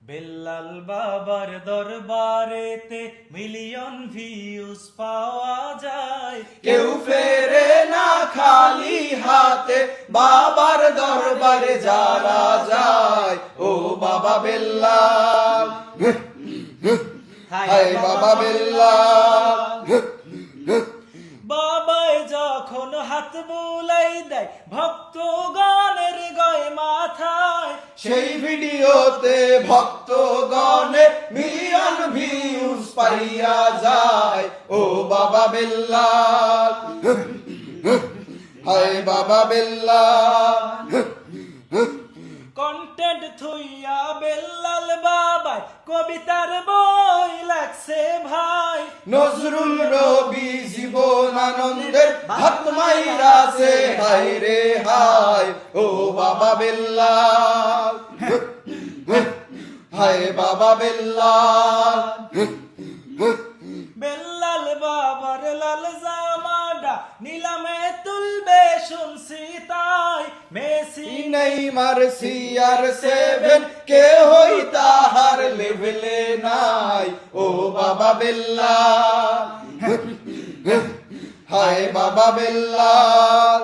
বেল্লাল বাবার দরবারেতে million views পাওয়া যায়, কেউ ফেরে না খালি হাতে বাবার দরবারে যারা যায়। ও বাবা বেল্লাল, হায় বাবা বেল্লাল। বাবাই যখন হাত বুলাই দেয় ভক্তগণের গয় মাথায়, সেই ভিডিওতে ভক্তগণে মিলিয়ন ভিউজ পাইয়া যায়। ও বাবা বেল্লাল, হায় বাবা বেল্লাল। কন্টেন্ট থুইয়া বেল্লাল বাবাই কবিতার বই লাগছে ভাই, নজরুল রবি জীবনানন্দের ভাত মাইরাছে হায় রে হায়। ও বাবা বেল্লাল, হায় বাবা বেল্লাল। বেল্লাল বাবার লাল জামাডা নিলামে তুলবে শুনছি তাই, মেসি নেইমার CR7 কে হই তাহার লেভেলে নাই। ও বাবা বেল্লাল, হায় বাবা বেল্লাল।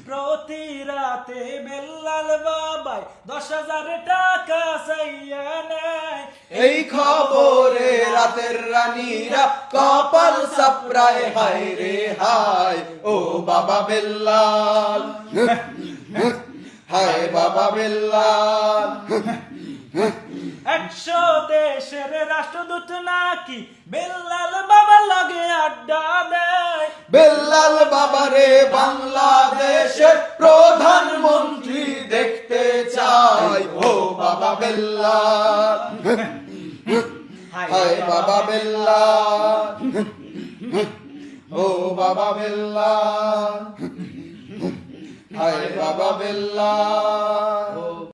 প্রতি রাতে বেল্লাল বাবাই 10,000 টাকা চাইয়া নেয়, এই খবরে রাতের রানীরা কপাল সাপড়ায় হায় রে হায়। ও বাবা বেল্লাল, হায় বাবা বেল্লাল। 100 দেশের রাষ্ট্রদূত নাকি বেল্লাল বাবার লগে আড্ডা দেয়, বেল্লাল বাবারে বাংলাদেশের প্রধানমন্ত্রী দেখতে চাই। ও বাবা বেল্লাল, হায় বাবা বেল্লাল। ও বাবা বেল্লাল, হায় বাবা বেল্লাল।